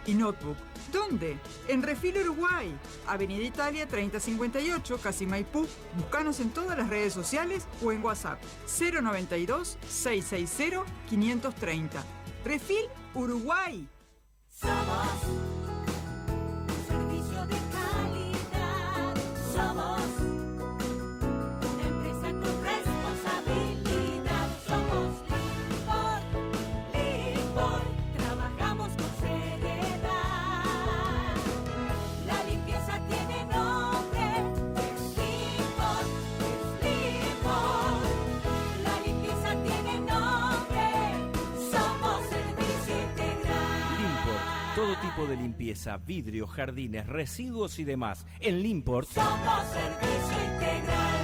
y notebook. ¿Dónde? En Refil Uruguay, Avenida Italia 3058, Casi Maipú. Búscanos en todas las redes sociales o en WhatsApp 092-660-530. Refil Uruguay. Somos un servicio de calidad. Somos una empresa con responsabilidad. Somos Limpor. Trabajamos con seriedad. La limpieza tiene nombre. Es Limpor. La limpieza tiene nombre. Somos servicio integral. Limport, todo tipo de limpieza, vidrio, jardines, residuos y demás. En Limport Somos servicio integral.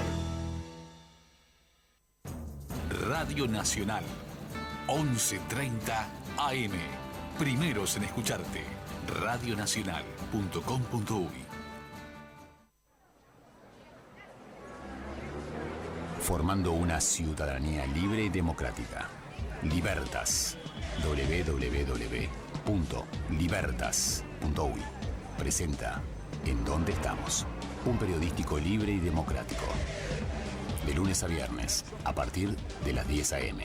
Radio Nacional, 11:30 AM. Primeros en escucharte. Radionacional.com.uy. Formando una ciudadanía libre y democrática. Libertas. www.libertas.uy. Presenta En Dónde Estamos. Un periodístico libre y democrático. De lunes a viernes, a partir de las 10 a.m.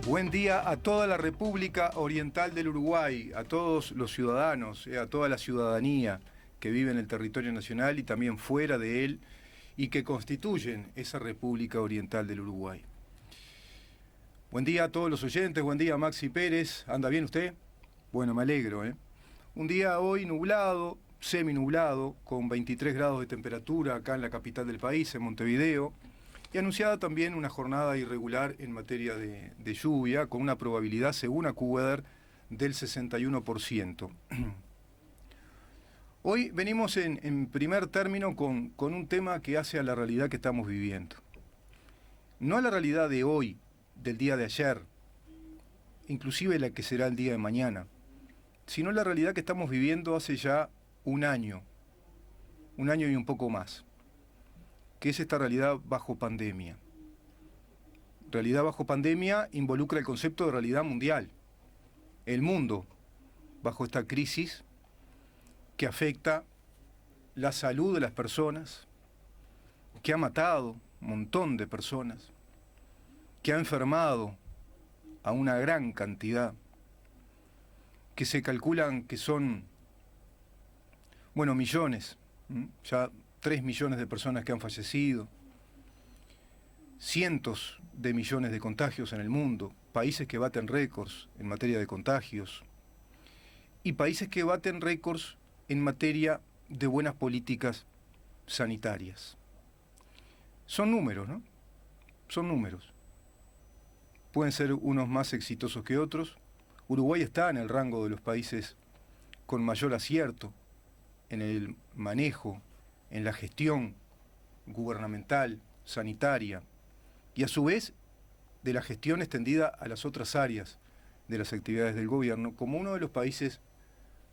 Buen día a toda la República Oriental del Uruguay, a todos los ciudadanos, a toda la ciudadanía que vive en el territorio nacional y también fuera de él y que constituyen esa República Oriental del Uruguay. Buen día a todos los oyentes, buen día Maxi Pérez, ¿anda bien usted? Bueno, me alegro, ¿eh? Un día hoy nublado, seminublado, con 23 grados de temperatura acá en la capital del país, en Montevideo, y anunciada también una jornada irregular en materia de lluvia, con una probabilidad, según AccuWeather, del 61%. Hoy venimos en primer término con un tema que hace a la realidad que estamos viviendo. No a la realidad de hoy, del día de ayer, inclusive la que será el día de mañana, sino la realidad que estamos viviendo hace ya un año y un poco más, que es esta realidad bajo pandemia. Realidad bajo pandemia involucra el concepto de realidad mundial. El mundo, bajo esta crisis, que afecta la salud de las personas, que ha matado un montón de personas, que ha enfermado a una gran cantidad, que se calculan que son, millones, ya 3 millones de personas que han fallecido, cientos de millones de contagios en el mundo, países que baten récords en materia de contagios, y países que baten récords en materia de buenas políticas sanitarias. Son números, ¿no? Son números. Pueden ser unos más exitosos que otros. Uruguay está en el rango de los países con mayor acierto en el manejo, en la gestión gubernamental, sanitaria, y a su vez de la gestión extendida a las otras áreas de las actividades del gobierno, como uno de los países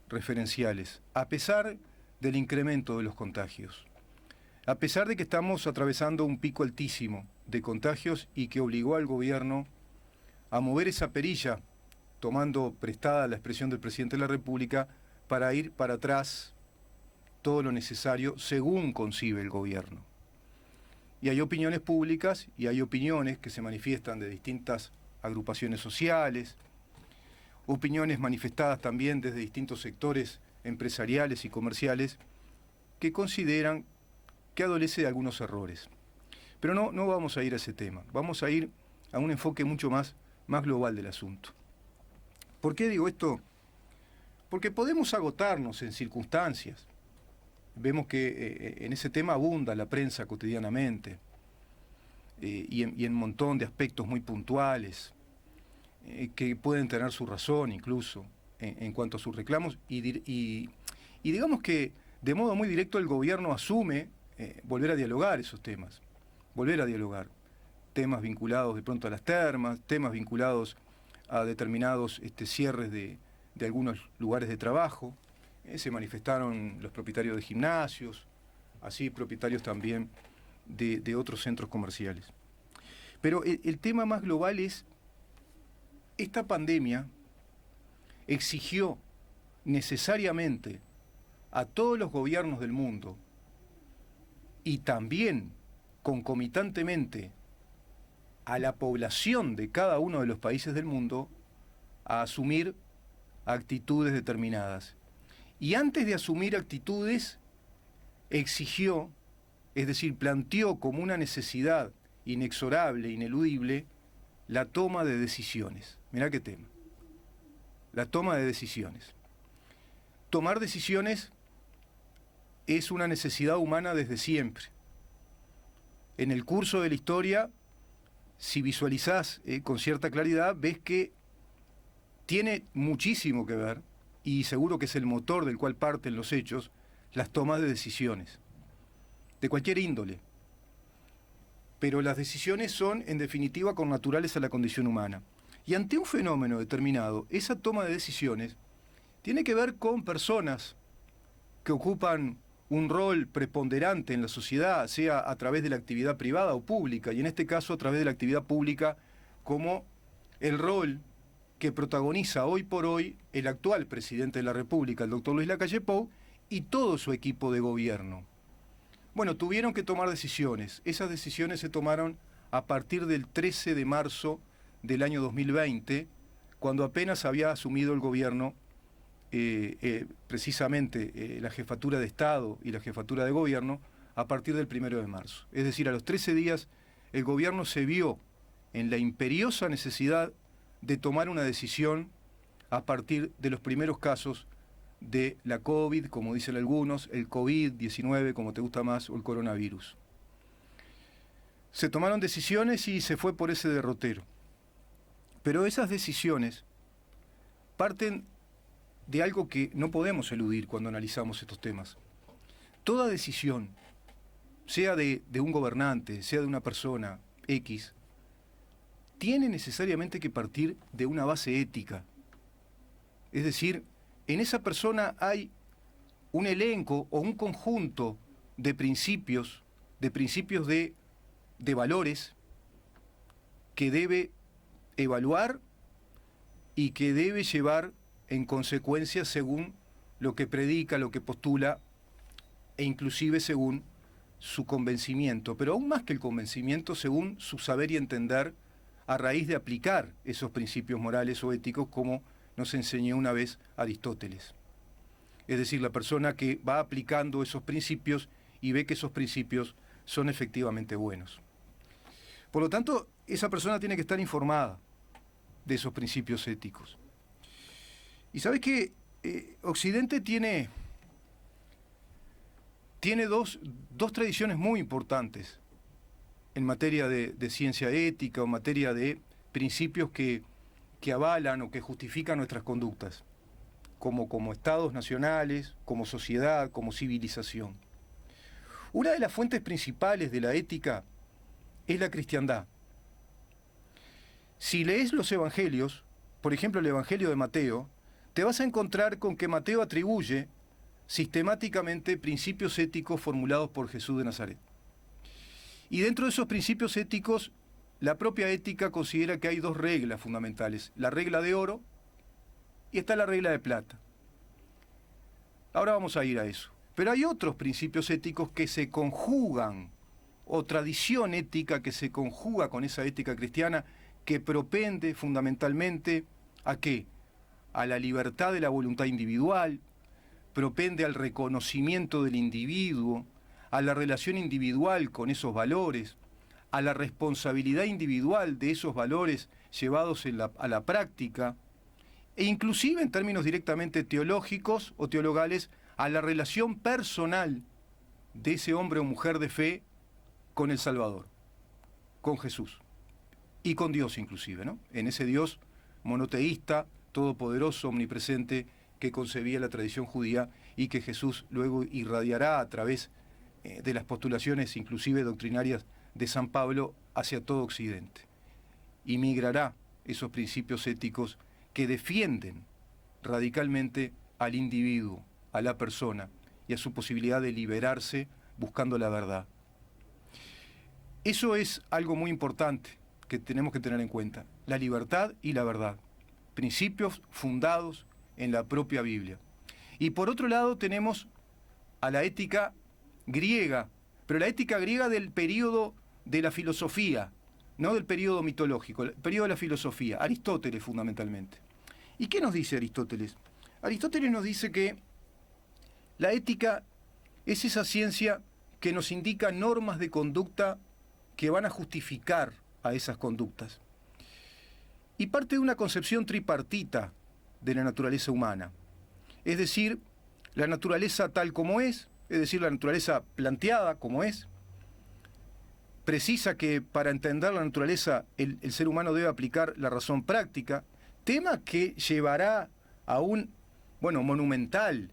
referenciales, a pesar del incremento de los contagios, a pesar de que estamos atravesando un pico altísimo de contagios y que obligó al gobierno a mover esa perilla, tomando prestada la expresión del presidente de la República, para ir para atrás todo lo necesario según concibe el gobierno. Y hay opiniones públicas y hay opiniones que se manifiestan de distintas agrupaciones sociales, opiniones manifestadas también desde distintos sectores empresariales y comerciales que consideran que adolece de algunos errores. Pero no vamos a ir a ese tema, vamos a ir a un enfoque mucho más global del asunto. ¿Por qué digo esto? Porque podemos agotarnos en circunstancias. Vemos que en ese tema abunda la prensa cotidianamente y en un montón de aspectos muy puntuales que pueden tener su razón incluso en cuanto a sus reclamos y digamos que de modo muy directo el gobierno asume volver a dialogar esos temas, volver a dialogar temas vinculados de pronto a las termas, temas vinculados a determinados cierres de algunos lugares de trabajo, Se manifestaron los propietarios de gimnasios, así propietarios también de otros centros comerciales. Pero el tema más global es, esta pandemia exigió necesariamente a todos los gobiernos del mundo y también concomitantemente a la población de cada uno de los países del mundo a asumir actitudes determinadas. Y antes de asumir actitudes, exigió, es decir, planteó como una necesidad inexorable, ineludible, la toma de decisiones. Mirá qué tema. La toma de decisiones. Tomar decisiones es una necesidad humana desde siempre. En el curso de la historia, si visualizás con cierta claridad, ves que tiene muchísimo que ver, y seguro que es el motor del cual parten los hechos, las tomas de decisiones, de cualquier índole. Pero las decisiones son, en definitiva, connaturales a la condición humana. Y ante un fenómeno determinado, esa toma de decisiones tiene que ver con personas que ocupan un rol preponderante en la sociedad, sea a través de la actividad privada o pública, y en este caso a través de la actividad pública, como el rol que protagoniza hoy por hoy el actual presidente de la República, el doctor Luis Lacalle Pou, y todo su equipo de gobierno. Bueno, tuvieron que tomar decisiones. Esas decisiones se tomaron a partir del 13 de marzo del año 2020, cuando apenas había asumido el gobierno, precisamente la jefatura de Estado y la jefatura de gobierno, a partir del 1 de marzo. Es decir, a los 13 días el gobierno se vio en la imperiosa necesidad de tomar una decisión a partir de los primeros casos de la COVID, como dicen algunos, el COVID-19, como te gusta más, o el coronavirus. Se tomaron decisiones y se fue por ese derrotero. Pero esas decisiones parten de algo que no podemos eludir cuando analizamos estos temas. Toda decisión, sea de un gobernante, sea de una persona X, tiene necesariamente que partir de una base ética. Es decir, en esa persona hay un elenco o un conjunto de principios de valores que debe evaluar y que debe llevar en consecuencia según lo que predica, lo que postula, e inclusive según su convencimiento, pero aún más que el convencimiento, según su saber y entender a raíz de aplicar esos principios morales o éticos, como nos enseñó una vez Aristóteles. Es decir, la persona que va aplicando esos principios y ve que esos principios son efectivamente buenos. Por lo tanto, esa persona tiene que estar informada de esos principios éticos. Y sabes que Occidente tiene dos tradiciones muy importantes en materia de ciencia ética o en materia de principios que avalan o que justifican nuestras conductas, como estados nacionales, como sociedad, como civilización. Una de las fuentes principales de la ética es la cristiandad. Si lees los evangelios, por ejemplo el Evangelio de Mateo, te vas a encontrar con que Mateo atribuye sistemáticamente principios éticos formulados por Jesús de Nazaret. Y dentro de esos principios éticos, la propia ética considera que hay dos reglas fundamentales: la regla de oro y está la regla de plata. Ahora vamos a ir a eso. Pero hay otros principios éticos que se conjugan, o tradición ética que se conjuga con esa ética cristiana, que propende fundamentalmente ¿a qué? A la libertad de la voluntad individual, propende al reconocimiento del individuo, a la relación individual con esos valores, a la responsabilidad individual de esos valores llevados a la práctica, e inclusive en términos directamente teológicos o teologales, a la relación personal de ese hombre o mujer de fe con el Salvador, con Jesús, y con Dios inclusive, ¿no? En ese Dios monoteísta, todopoderoso, omnipresente, que concebía la tradición judía y que Jesús luego irradiará a través de las postulaciones inclusive doctrinarias de San Pablo hacia todo Occidente. Y migrará esos principios éticos que defienden radicalmente al individuo, a la persona y a su posibilidad de liberarse buscando la verdad. Eso es algo muy importante que tenemos que tener en cuenta, la libertad y la verdad, principios fundados en la propia Biblia. Y por otro lado tenemos a la ética griega, pero la ética griega del período de la filosofía, no del período mitológico, el período de la filosofía, Aristóteles fundamentalmente. ¿Y qué nos dice Aristóteles? Aristóteles nos dice que la ética es esa ciencia que nos indica normas de conducta que van a justificar a esas conductas. Y parte de una concepción tripartita de la naturaleza humana. Es decir, la naturaleza tal como es decir, la naturaleza planteada como es, precisa que para entender la naturaleza el ser humano debe aplicar la razón práctica, tema que llevará a un, monumental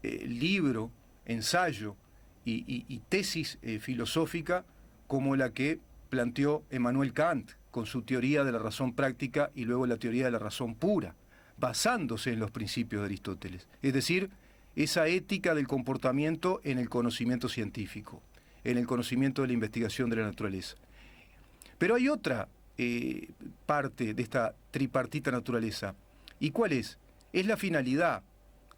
libro, ensayo y tesis filosófica como la que planteó Emmanuel Kant con su teoría de la razón práctica y luego la teoría de la razón pura, basándose en los principios de Aristóteles. Es decir, esa ética del comportamiento en el conocimiento científico, en el conocimiento de la investigación de la naturaleza. Pero hay otra parte de esta tripartita naturaleza. ¿Y cuál es? Es la finalidad.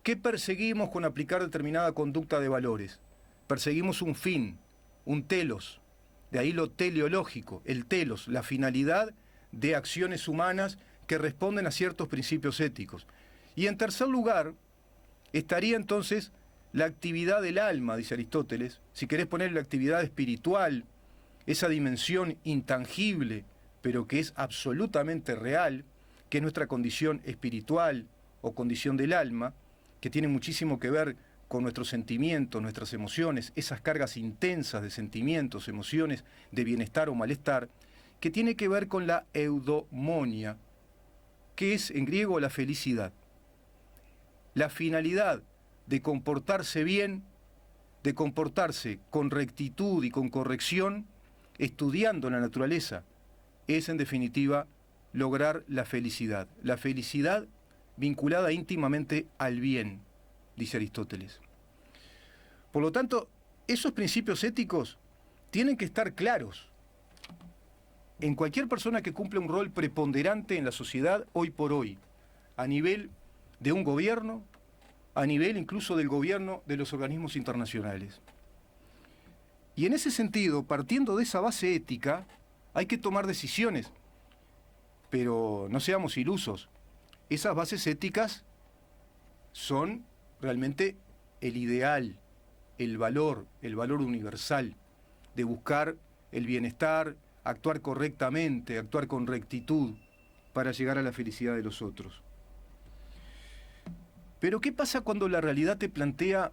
¿Qué perseguimos con aplicar determinada conducta de valores? Perseguimos un fin, un telos. De ahí lo teleológico, el telos, la finalidad de acciones humanas que responden a ciertos principios éticos. Y en tercer lugar, estaría entonces la actividad del alma, dice Aristóteles, si querés poner la actividad espiritual, esa dimensión intangible, pero que es absolutamente real, que es nuestra condición espiritual o condición del alma, que tiene muchísimo que ver con nuestros sentimientos, nuestras emociones, esas cargas intensas de sentimientos, emociones de bienestar o malestar, que tiene que ver con la eudomonia, que es en griego la felicidad. La finalidad de comportarse bien, de comportarse con rectitud y con corrección, estudiando la naturaleza, es en definitiva lograr la felicidad vinculada íntimamente al bien, dice Aristóteles. Por lo tanto, esos principios éticos tienen que estar claros en cualquier persona que cumple un rol preponderante en la sociedad hoy por hoy, a nivel de un gobierno, a nivel incluso del gobierno de los organismos internacionales. Y en ese sentido, partiendo de esa base ética, hay que tomar decisiones, pero no seamos ilusos. Esas bases éticas son realmente el ideal, el valor universal de buscar el bienestar, actuar correctamente, actuar con rectitud para llegar a la felicidad de los otros. Pero ¿qué pasa cuando la realidad te plantea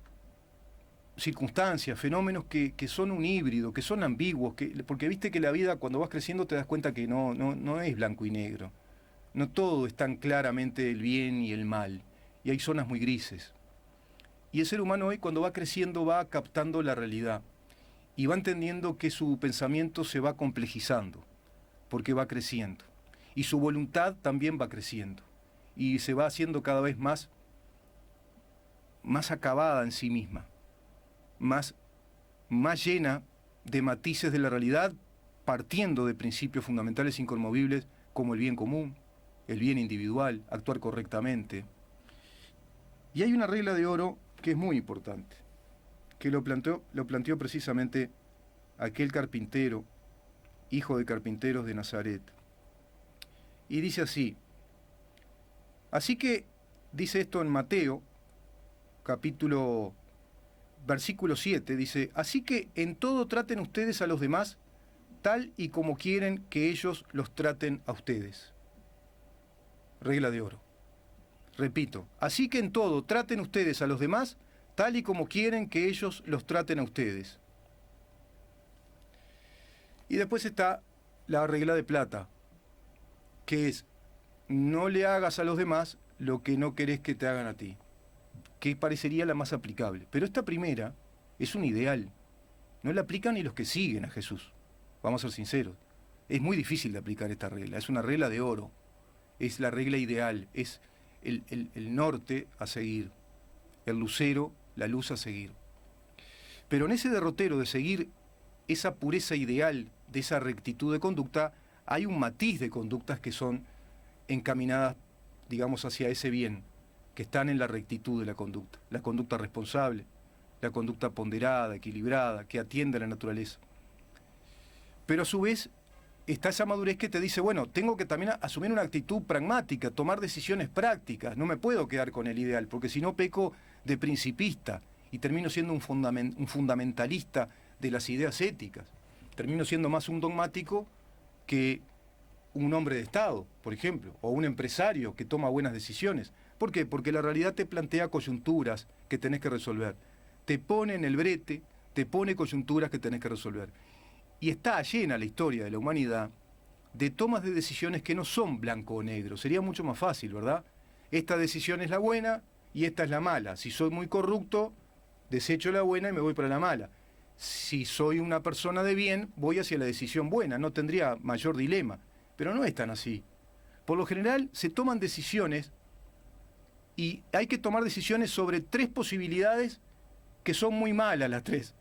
circunstancias, fenómenos que son un híbrido, que son ambiguos? Porque viste que la vida, cuando vas creciendo, te das cuenta que no es blanco y negro. No todo es tan claramente el bien y el mal. Y hay zonas muy grises. Y el ser humano hoy, cuando va creciendo, va captando la realidad. Y va entendiendo que su pensamiento se va complejizando, porque va creciendo. Y su voluntad también va creciendo. Y se va haciendo cada vez más acabada en sí misma, más llena de matices de la realidad, partiendo de principios fundamentales inconmovibles como el bien común, el bien individual, actuar correctamente. Y hay una regla de oro que es muy importante, que lo planteó precisamente aquel carpintero, hijo de carpinteros de Nazaret. Y dice así que, dice esto en Mateo, versículo 7, dice: así que en todo traten ustedes a los demás tal y como quieren que ellos los traten a ustedes. Regla de oro. Repito, así que en todo traten ustedes a los demás tal y como quieren que ellos los traten a ustedes. Y después está la regla de plata, que es: no le hagas a los demás lo que no querés que te hagan a ti, que parecería la más aplicable. Pero esta primera es un ideal. No la aplican ni los que siguen a Jesús. Vamos a ser sinceros. Es muy difícil de aplicar esta regla. Es una regla de oro. Es la regla ideal. Es el norte a seguir. el lucero, la luz a seguir. Pero en ese derrotero de seguir esa pureza ideal, de esa rectitud de conducta, hay un matiz de conductas que son encaminadas, digamos, hacia ese bien, que están en la rectitud de la conducta responsable, la conducta ponderada, equilibrada, que atiende a la naturaleza. Pero a su vez está esa madurez que te dice, bueno, tengo que también asumir una actitud pragmática, tomar decisiones prácticas, no me puedo quedar con el ideal, porque si no peco de principista y termino siendo un fundamentalista de las ideas éticas, termino siendo más un dogmático que un hombre de Estado, por ejemplo, o un empresario que toma buenas decisiones. ¿Por qué? Porque la realidad te plantea coyunturas que tenés que resolver, te pone en el brete, te pone coyunturas que tenés que resolver. Y está llena la historia de la humanidad de tomas de decisiones que no son blanco o negro. Sería mucho más fácil, ¿verdad? Esta decisión es la buena y esta es la mala. Si soy muy corrupto, desecho la buena y me voy para la mala. Si soy una persona de bien, voy hacia la decisión buena. No tendría mayor dilema. Pero no es tan así. Por lo general se toman decisiones y hay que tomar decisiones sobre 3 posibilidades que son muy malas las 3.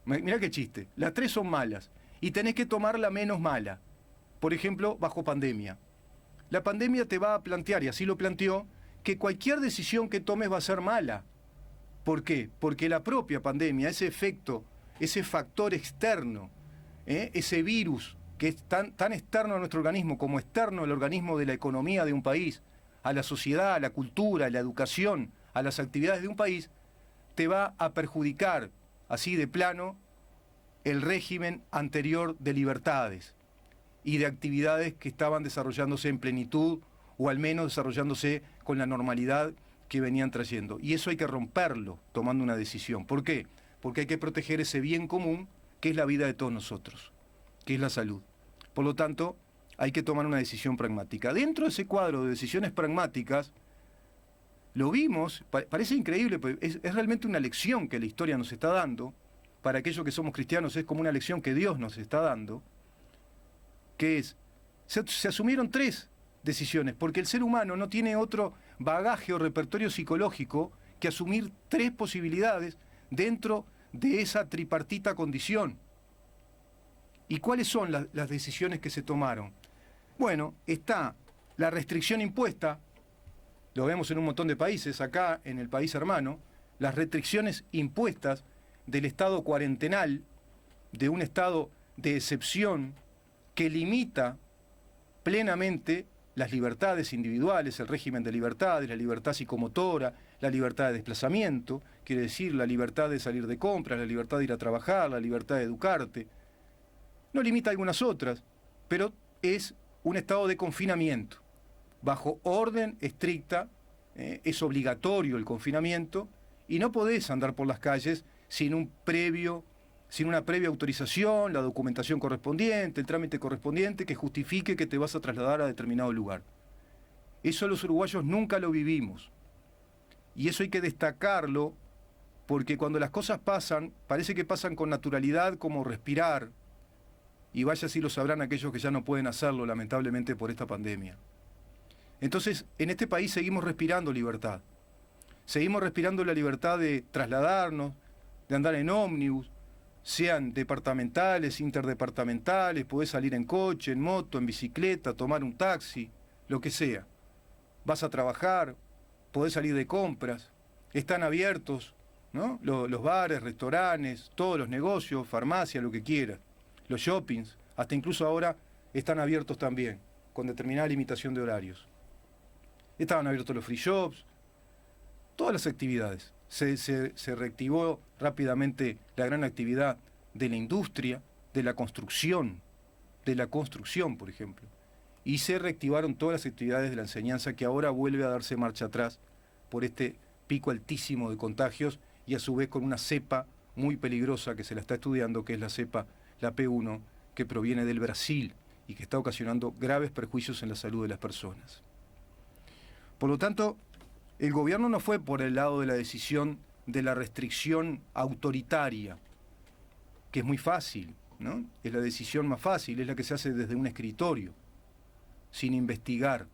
Mirá qué chiste. Las 3 son malas y tenés que tomar la menos mala. Por ejemplo, bajo pandemia. La pandemia te va a plantear, y así lo planteó, que cualquier decisión que tomes va a ser mala. ¿Por qué? Porque la propia pandemia, ese efecto, ese factor externo, ese virus que es tan externo a nuestro organismo como externo al organismo de la economía de un país, a la sociedad, a la cultura, a la educación, a las actividades de un país, te va a perjudicar, así de plano, el régimen anterior de libertades y de actividades que estaban desarrollándose en plenitud o al menos desarrollándose con la normalidad que venían trayendo. Y eso hay que romperlo tomando una decisión. ¿Por qué? Porque hay que proteger ese bien común que es la vida de todos nosotros, que es la salud. Por lo tanto, hay que tomar una decisión pragmática. Dentro de ese cuadro de decisiones pragmáticas, lo vimos, parece increíble, pero es realmente una lección que la historia nos está dando. Para aquellos que somos cristianos es como una lección que Dios nos está dando, que es, se asumieron 3 decisiones, porque el ser humano no tiene otro bagaje o repertorio psicológico que asumir 3 posibilidades dentro de esa tripartita condición. ¿Y cuáles son las decisiones que se tomaron? Bueno, está la restricción impuesta, lo vemos en un montón de países, acá en el país hermano, las restricciones impuestas del estado cuarentenal, de un estado de excepción que limita plenamente las libertades individuales, el régimen de libertades, la libertad psicomotora, la libertad de desplazamiento, quiere decir la libertad de salir de compras, la libertad de ir a trabajar, la libertad de educarte. No limita algunas otras, pero es un estado de confinamiento. Bajo orden estricta, es obligatorio el confinamiento y no podés andar por las calles sin una previa autorización, la documentación correspondiente, el trámite correspondiente que justifique que te vas a trasladar a determinado lugar. Eso los uruguayos nunca lo vivimos. Y eso hay que destacarlo porque cuando las cosas pasan, parece que pasan con naturalidad como respirar. Y vaya si lo sabrán aquellos que ya no pueden hacerlo, lamentablemente, por esta pandemia. Entonces, en este país seguimos respirando libertad. Seguimos respirando la libertad de trasladarnos, de andar en ómnibus, sean departamentales, interdepartamentales, podés salir en coche, en moto, en bicicleta, tomar un taxi, lo que sea. Vas a trabajar, podés salir de compras, están abiertos, ¿no? Los bares, restaurantes, todos los negocios, farmacia, lo que quieras. Los shoppings, hasta incluso ahora están abiertos también, con determinada limitación de horarios. Estaban abiertos los free shops, todas las actividades. Se reactivó rápidamente la gran actividad de la industria, de la construcción, por ejemplo. Y se reactivaron todas las actividades de la enseñanza que ahora vuelve a darse marcha atrás por este pico altísimo de contagios y a su vez con una cepa muy peligrosa que se la está estudiando, que es la cepa, la P1, que proviene del Brasil y que está ocasionando graves perjuicios en la salud de las personas. Por lo tanto, el gobierno no fue por el lado de la decisión de la restricción autoritaria, que es muy fácil, ¿no? Es la decisión más fácil, es la que se hace desde un escritorio, sin investigar,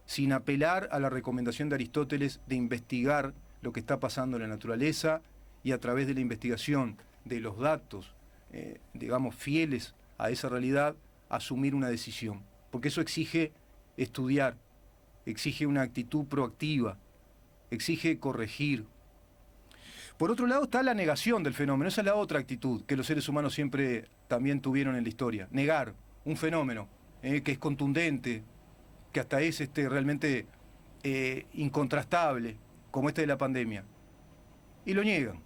sin apelar a la recomendación de Aristóteles de investigar lo que está pasando en la naturaleza y a través de la investigación de los datos, digamos, fieles a esa realidad, asumir una decisión. Porque eso exige estudiar, exige una actitud proactiva, exige corregir. Por otro lado está la negación del fenómeno. Esa es la otra actitud que los seres humanos siempre también tuvieron en la historia. Negar un fenómeno que es contundente, que hasta es realmente incontrastable, como este de la pandemia. Y lo niegan.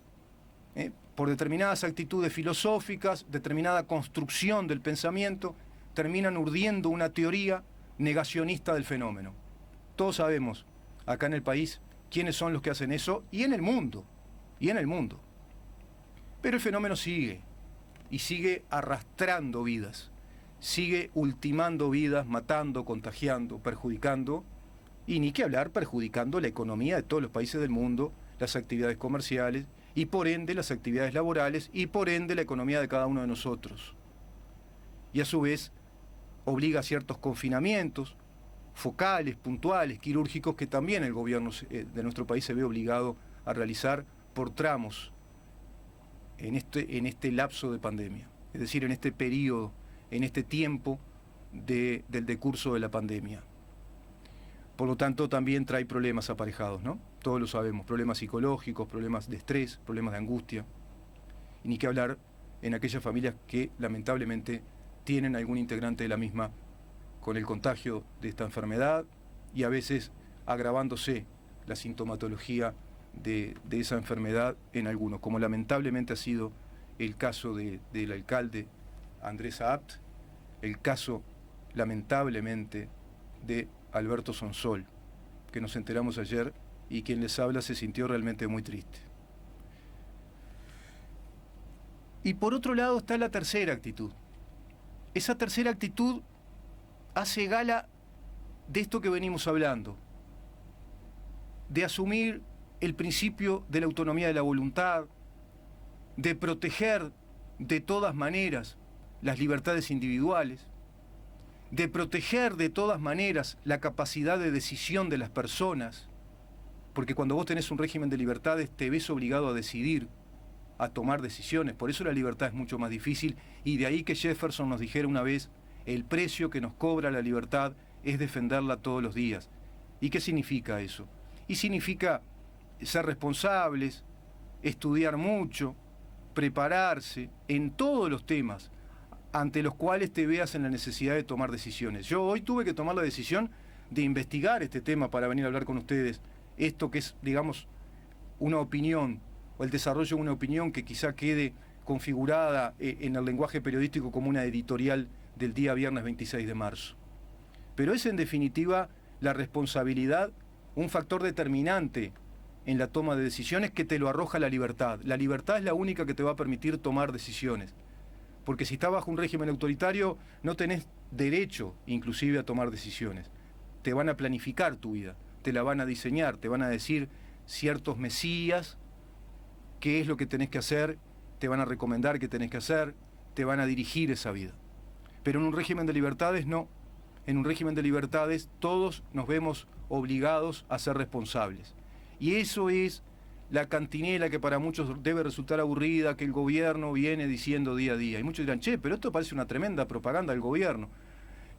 Por determinadas actitudes filosóficas, determinada construcción del pensamiento, terminan urdiendo una teoría negacionista del fenómeno. Todos sabemos, acá en el país, quiénes son los que hacen eso, y en el mundo. Pero el fenómeno sigue, y sigue arrastrando vidas, sigue ultimando vidas, matando, contagiando, perjudicando, y ni que hablar, perjudicando la economía de todos los países del mundo, las actividades comerciales, y por ende las actividades laborales, y por ende la economía de cada uno de nosotros. Y a su vez obliga a ciertos confinamientos focales, puntuales, quirúrgicos, que también el gobierno de nuestro país se ve obligado a realizar por tramos en este lapso de pandemia, es decir, en este periodo, en este tiempo del decurso de la pandemia. Por lo tanto, también trae problemas aparejados, ¿no? Todos lo sabemos, problemas psicológicos, problemas de estrés, problemas de angustia, y ni que hablar en aquellas familias que lamentablemente tienen algún integrante de la misma con el contagio de esta enfermedad, y a veces agravándose la sintomatología de esa enfermedad en algunos, como lamentablemente ha sido el caso del alcalde Andrés Abt, el caso lamentablemente de Alberto Sonsol, que nos enteramos ayer, y quien les habla se sintió realmente muy triste. Y por otro lado está la tercera actitud. Esa tercera actitud hace gala de esto que venimos hablando, de asumir el principio de la autonomía de la voluntad, de proteger de todas maneras las libertades individuales, de proteger de todas maneras la capacidad de decisión de las personas, porque cuando vos tenés un régimen de libertades te ves obligado a decidir, a tomar decisiones. Por eso la libertad es mucho más difícil, y de ahí que Jefferson nos dijera una vez: el precio que nos cobra la libertad es defenderla todos los días. ¿Y qué significa eso? Y significa ser responsables, estudiar mucho, prepararse en todos los temas ante los cuales te veas en la necesidad de tomar decisiones. Yo hoy tuve que tomar la decisión de investigar este tema para venir a hablar con ustedes. Esto que es, digamos, una opinión, o el desarrollo de una opinión que quizá quede configurada en el lenguaje periodístico como una editorial del día viernes 26 de marzo. Pero es en definitiva la responsabilidad, un factor determinante en la toma de decisiones, que te lo arroja la libertad. La libertad es la única que te va a permitir tomar decisiones. Porque si estás bajo un régimen autoritario, no tenés derecho inclusive a tomar decisiones. Te van a planificar tu vida, te la van a diseñar, te van a decir ciertos mesías qué es lo que tenés que hacer, te van a recomendar qué tenés que hacer, te van a dirigir esa vida. Pero en un régimen de libertades no. En un régimen de libertades todos nos vemos obligados a ser responsables. Y eso es la cantinela que para muchos debe resultar aburrida, que el gobierno viene diciendo día a día. Y muchos dirán: che, pero esto parece una tremenda propaganda del gobierno.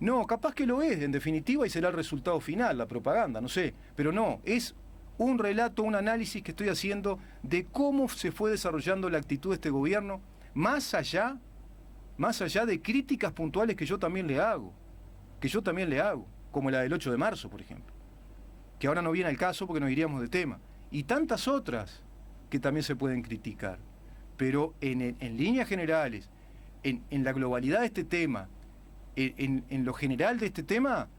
No, capaz que lo es, en definitiva, y será el resultado final, la propaganda, no sé. Pero no, es un relato, un análisis que estoy haciendo de cómo se fue desarrollando la actitud de este gobierno, más allá de críticas puntuales que yo también le hago, como la del 8 de marzo, por ejemplo, que ahora no viene al caso porque nos iríamos de tema, y tantas otras que también se pueden criticar. Pero en líneas generales, en la globalidad de este tema, en lo general de este tema,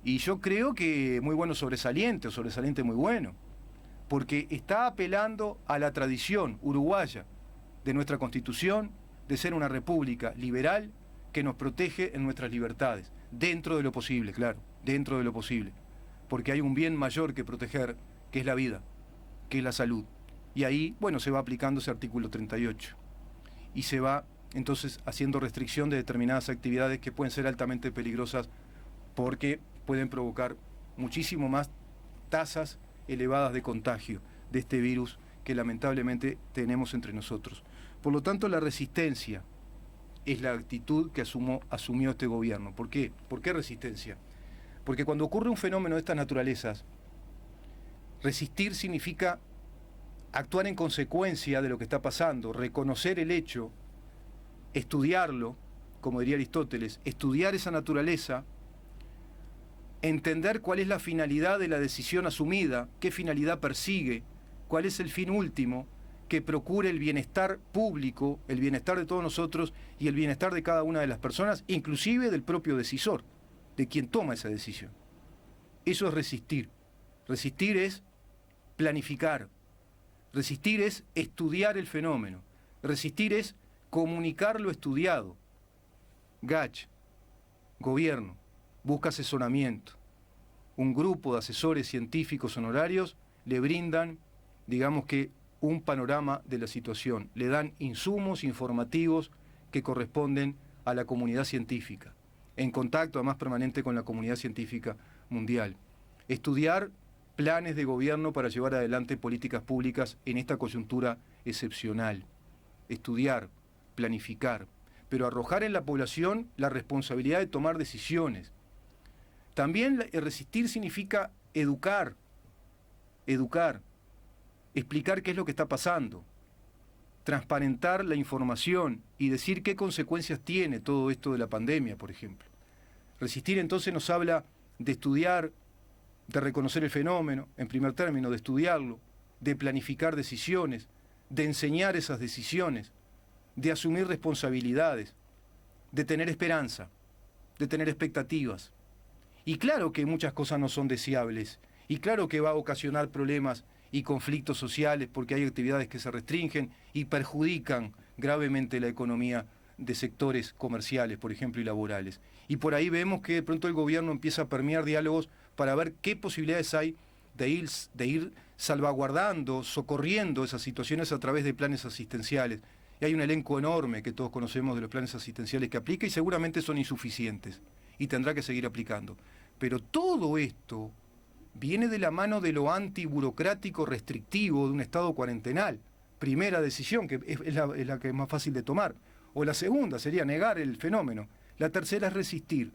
y yo creo que muy bueno sobresaliente muy bueno, porque está apelando a la tradición uruguaya de nuestra Constitución, de ser una república liberal que nos protege en nuestras libertades, dentro de lo posible, claro, dentro de lo posible, porque hay un bien mayor que proteger, que es la vida, que es la salud. Y ahí, bueno, se va aplicando ese artículo 38, y se va entonces haciendo restricción de determinadas actividades que pueden ser altamente peligrosas, porque pueden provocar muchísimo más tasas elevadas de contagio. de este virus que lamentablemente tenemos entre nosotros. Por lo tanto, la resistencia es la actitud que asumió este gobierno. ¿Por qué? ¿Por qué resistencia? Porque cuando ocurre un fenómeno de estas naturalezas, resistir significa actuar en consecuencia de lo que está pasando, reconocer el hecho, estudiarlo, como diría Aristóteles, estudiar esa naturaleza, entender cuál es la finalidad de la decisión asumida, qué finalidad persigue, cuál es el fin último, que procure el bienestar público, el bienestar de todos nosotros y el bienestar de cada una de las personas, inclusive del propio decisor, de quien toma esa decisión. Eso es resistir. Resistir es planificar. Resistir es estudiar el fenómeno. Resistir es comunicar lo estudiado. GACH, gobierno, busca asesoramiento. Un grupo de asesores científicos honorarios le brindan, digamos que, un panorama de la situación. Le dan insumos informativos que corresponden a la comunidad científica, en contacto además permanente con la comunidad científica mundial. Estudiar planes de gobierno para llevar adelante políticas públicas en esta coyuntura excepcional. Estudiar, planificar, pero arrojar en la población la responsabilidad de tomar decisiones. También resistir significa educar, explicar qué es lo que está pasando, transparentar la información y decir qué consecuencias tiene todo esto de la pandemia, por ejemplo. Resistir entonces nos habla de estudiar, de reconocer el fenómeno, en primer término, de estudiarlo, de planificar decisiones, de enseñar esas decisiones, de asumir responsabilidades, de tener esperanza, de tener expectativas. Y claro que muchas cosas no son deseables, y claro que va a ocasionar problemas y conflictos sociales porque hay actividades que se restringen y perjudican gravemente la economía de sectores comerciales, por ejemplo, y laborales. Y por ahí vemos que de pronto el gobierno empieza a permear diálogos para ver qué posibilidades hay de ir salvaguardando, socorriendo esas situaciones a través de planes asistenciales. Y hay un elenco enorme que todos conocemos de los planes asistenciales que aplica y seguramente son insuficientes y tendrá que seguir aplicando. Pero todo esto viene de la mano de lo antiburocrático restrictivo de un estado cuarentenal. Primera decisión, que es la que es más fácil de tomar. O la segunda sería negar el fenómeno. La tercera es resistir.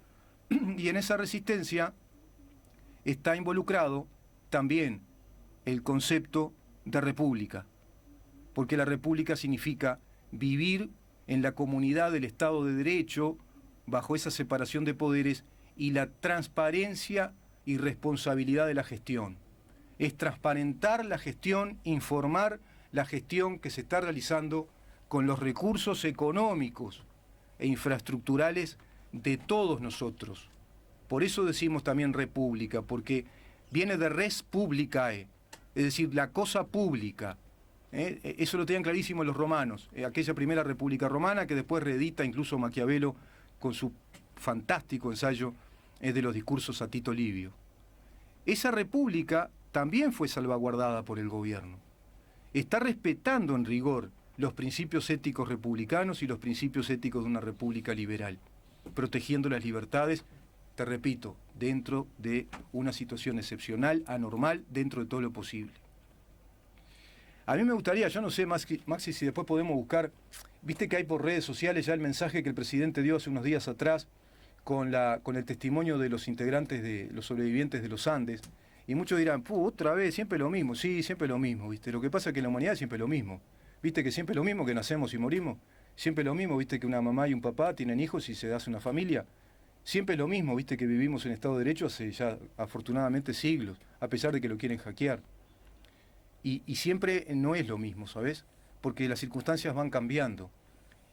Y en esa resistencia está involucrado también el concepto de república. Porque la república significa vivir en la comunidad del Estado de Derecho, bajo esa separación de poderes y la transparencia y responsabilidad de la gestión. Es transparentar la gestión, informar la gestión que se está realizando con los recursos económicos e infraestructurales de todos nosotros. Por eso decimos también república, porque viene de res publicae, es decir, la cosa pública. Eso lo tenían clarísimo los romanos, aquella primera república romana que después reedita incluso Maquiavelo con su fantástico ensayo de los discursos a Tito Livio. Esa república también fue salvaguardada por el gobierno. Está respetando en rigor los principios éticos republicanos y los principios éticos de una república liberal, protegiendo las libertades, te repito, dentro de una situación excepcional, anormal, dentro de todo lo posible. A mí me gustaría, yo no sé, Maxi, si después podemos buscar, viste que hay por redes sociales ya el mensaje que el presidente dio hace unos días atrás con el testimonio de los integrantes de los sobrevivientes de los Andes, y muchos dirán, otra vez, siempre lo mismo. Sí, siempre lo mismo, ¿viste? Lo que pasa es que en la humanidad es siempre lo mismo. ¿Viste que siempre lo mismo que nacemos y morimos? Siempre lo mismo, ¿viste? Que una mamá y un papá tienen hijos y se hace una familia. Siempre lo mismo, ¿viste? Que vivimos en Estado de Derecho hace ya, afortunadamente, siglos, a pesar de que lo quieren hackear. Y siempre no es lo mismo, ¿sabes? Porque las circunstancias van cambiando.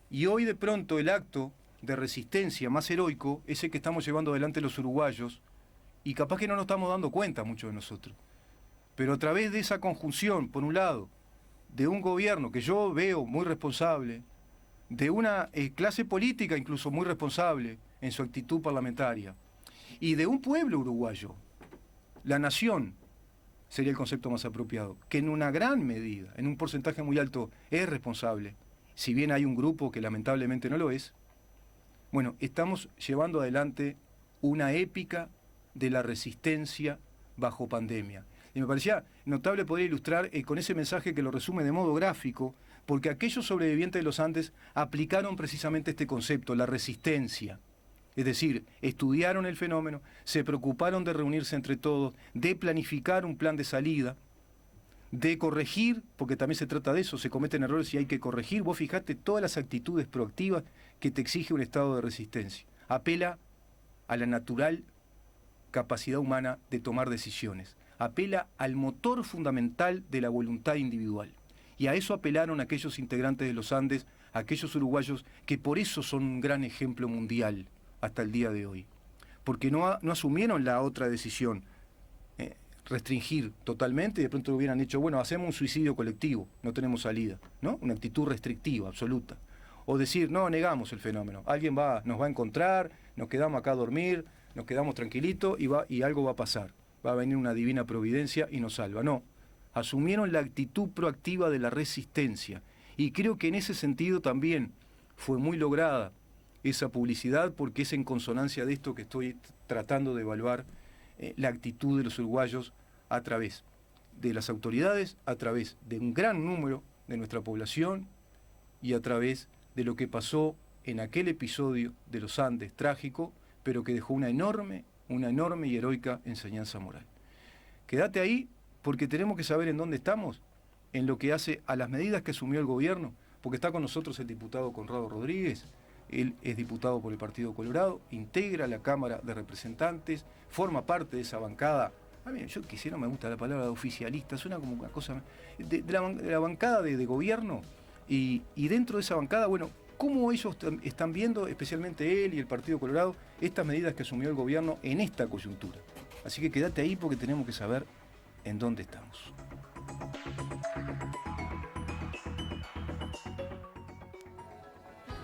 Y hoy, de pronto, el acto de resistencia más heroico es el que estamos llevando adelante los uruguayos, y capaz que no nos estamos dando cuenta muchos de nosotros. Pero a través de esa conjunción, por un lado, de un gobierno que yo veo muy responsable, de una clase política incluso muy responsable en su actitud parlamentaria, y de un pueblo uruguayo, la nación sería el concepto más apropiado, que en una gran medida, en un porcentaje muy alto, es responsable, si bien hay un grupo que lamentablemente no lo es. Bueno, estamos llevando adelante una épica de la resistencia bajo pandemia. Y me parecía notable poder ilustrar con ese mensaje que lo resume de modo gráfico, porque aquellos sobrevivientes de los Andes aplicaron precisamente este concepto, la resistencia. Es decir, estudiaron el fenómeno, se preocuparon de reunirse entre todos, de planificar un plan de salida, de corregir, porque también se trata de eso, se cometen errores y hay que corregir. Vos fijate todas las actitudes proactivas que te exige un estado de resistencia. Apela a la natural capacidad humana de tomar decisiones. Apela al motor fundamental de la voluntad individual. Y a eso apelaron aquellos integrantes de los Andes, aquellos uruguayos que por eso son un gran ejemplo mundial hasta el día de hoy. Porque no asumieron la otra decisión, restringir totalmente, y de pronto hubieran hecho, bueno, hacemos un suicidio colectivo, no tenemos salida, ¿no? Una actitud restrictiva, absoluta. O decir, no, negamos el fenómeno, alguien nos va a encontrar, nos quedamos acá a dormir, nos quedamos tranquilitos y algo va a pasar, va a venir una divina providencia y nos salva. No, asumieron la actitud proactiva de la resistencia, y creo que en ese sentido también fue muy lograda esa publicidad, porque es en consonancia de esto que estoy tratando de evaluar, la actitud de los uruguayos a través de las autoridades, a través de un gran número de nuestra población y a través de lo que pasó en aquel episodio de los Andes trágico, pero que dejó una enorme y heroica enseñanza moral. Quédate ahí, porque tenemos que saber en dónde estamos, en lo que hace a las medidas que asumió el gobierno, porque está con nosotros el diputado Conrado Rodríguez. Él es diputado por el Partido Colorado, integra la Cámara de Representantes, forma parte de esa bancada. A mí, yo quisiera, no me gusta la palabra oficialista, suena como una cosa de la bancada de gobierno, y dentro de esa bancada, bueno, cómo ellos están viendo, especialmente él y el Partido Colorado, estas medidas que asumió el gobierno en esta coyuntura. Así que quédate ahí, porque tenemos que saber en dónde estamos.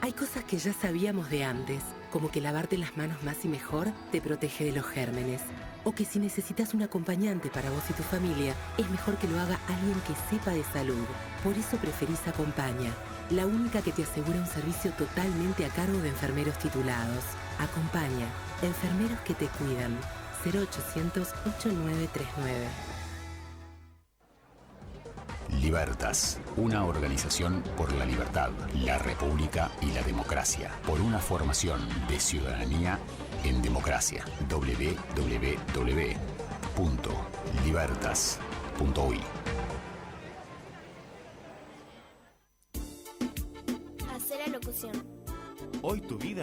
Hay cosas que ya sabíamos de antes, como que lavarte las manos más y mejor te protege de los gérmenes. O que si necesitas un acompañante para vos y tu familia, es mejor que lo haga alguien que sepa de salud. Por eso preferís Acompaña, la única que te asegura un servicio totalmente a cargo de enfermeros titulados. Acompaña, enfermeros que te cuidan. 0800-8939. Libertas, una organización por la libertad, la república y la democracia, por una formación de ciudadanía en democracia. www.libertas.uy. Hacer la locución. Hoy tu vida